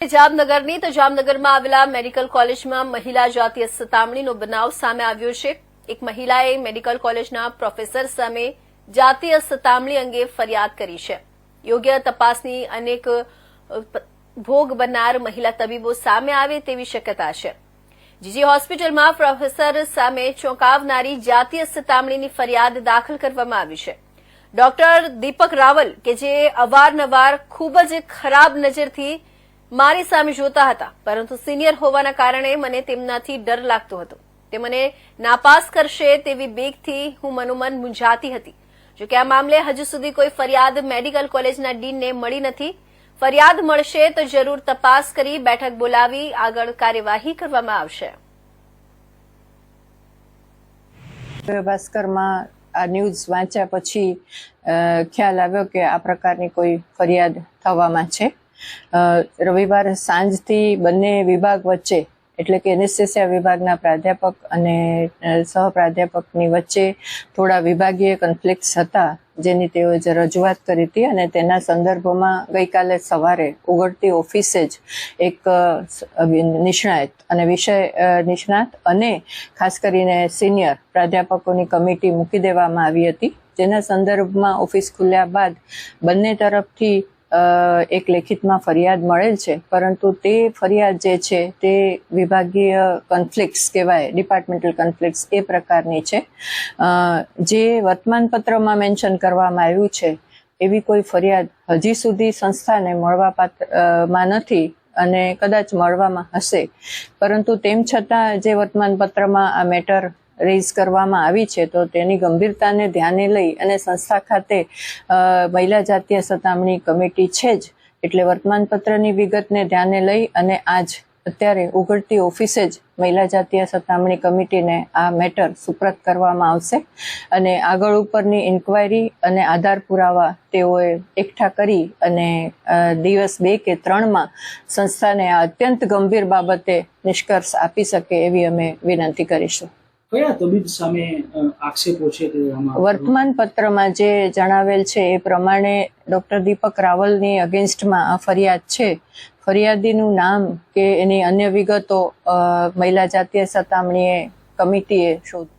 જામનગરની તો જામનગરમાં આવેલા મેડિકલ કોલેજમાં મહિલા જાતીય સતામણીનો બનાવ સામે આવ્યો છે। એક મહિલાએ મેડિકલ કોલેજના પ્રોફેસર સામે જાતીય સતામણી અંગે ફરિયાદ કરી છે। યોગ્ય તપાસની અનેક ભોગ બનનાર મહિલા તબીબો સામે આવે તેવી શક્યતા છે। જીજી હોસ્પિટલમાં પ્રોફેસર સામે ચોંકાવનારી જાતીય સતામણીની ફરિયાદ દાખલ કરવામાં આવી છે। ડોક્ટર દીપક રાવલ કે જે અવારનવાર ખૂબ જ ખરાબ નજરથી મારી સામે જોતા હતા, પરંતુ સિનિયર હોવાના કારણે મને તેમનાથી ડર લાગતો હતો। તે મને નાપાસ કરશે તેવી બીકથી હું મનોમન મૂંઝાતી હતી। જો કે આ મામલે હજુ સુધી કોઈ ફરિયાદ મેડિકલ કોલેજના ડીનને મળી નથી। ફરિયાદ મળશે તો જરૂર તપાસ કરી બેઠક બોલાવી આગળ કાર્યવાહી કરવામાં આવશે। ભાસ્કરમાં આ ન્યૂઝ વાંચ્યા પછી ખ્યાલ આવ્યો કે આ પ્રકારની કોઈ ફરિયાદ થવામાં છે। રવિવાર સાંજથી બંને વિભાગ વચ્ચે એટલે કે એનેસ્થેસિયા વિભાગના પ્રાધ્યાપક અને સહપ્રાધ્યાપકની વચ્ચે થોડા વિભાગીય કોન્ફ્લિક્ટ્સ હતા, જેની તેઓએ રજૂઆત કરી હતી અને તેના સંદર્ભમાં ગઈકાલે સવારે ઉઘડતી ઓફિસે જ એક નિષ્ણાત અને વિષય નિષ્ણાત અને ખાસ કરીને સિનિયર પ્રાધ્યાપકોની કમિટી મૂકી દેવામાં આવી હતી, જેના સંદર્ભમાં ઓફિસ ખુલ્યા બાદ બંને તરફથી એક લેખિતમાં ફરિયાદ મળેલ છે, પરંતુ તે ફરિયાદ જે છે તે વિભાગીય કોન્ફ્લિક્ટ્સ કહેવાય, ડિપાર્ટમેન્ટલ કોન્ફ્લિક્ટ્સ એ પ્રકારની છે। જે વર્તમાનપત્રમાં મેન્શન કરવામાં આવ્યું છે એવી કોઈ ફરિયાદ હજી સુધી સંસ્થાને મળવાપાત્રમાં નથી અને કદાચ મળવામાં હશે, પરંતુ તેમ છતાં જે વર્તમાનપત્રમાં આ મેટર રેઝ કરવામાં આવી છે તો તેની ગંભીરતાને ધ્યાને લઈ અને સંસ્થા ખાતે મહિલા જાતીય સતામણી કમિટી છે જ, એટલે વર્તમાનપત્રની વિગતને ધ્યાને લઈ અને આજ અત્યારે ઉઘડતી ઓફિસે જ મહિલા જાતીય સતામણી કમિટીને આ મેટર સુપ્રત કરવામાં આવશે અને આગળ ઉપરની ઇન્ક્વાયરી અને આધાર પુરાવા તેઓએ એકઠા કરી અને દિવસ 2 કે 3માં સંસ્થાને આ અત્યંત ગંભીર બાબતે નિષ્કર્ષ આપી શકે એવી અમે વિનંતી કરીશું। કયા તબીબ સામે આક્ષેપો છે? વર્તમાન પત્રમાં જે જણાવેલ છે એ પ્રમાણે ડોક્ટર દીપક રાવલની અગેન્સ્ટમાં આ ફરિયાદ છે। ફરિયાદીનું નામ કે એની અન્ય વિગતો મહિલા જાતીય સતામણીએ કમિટીએ શોધ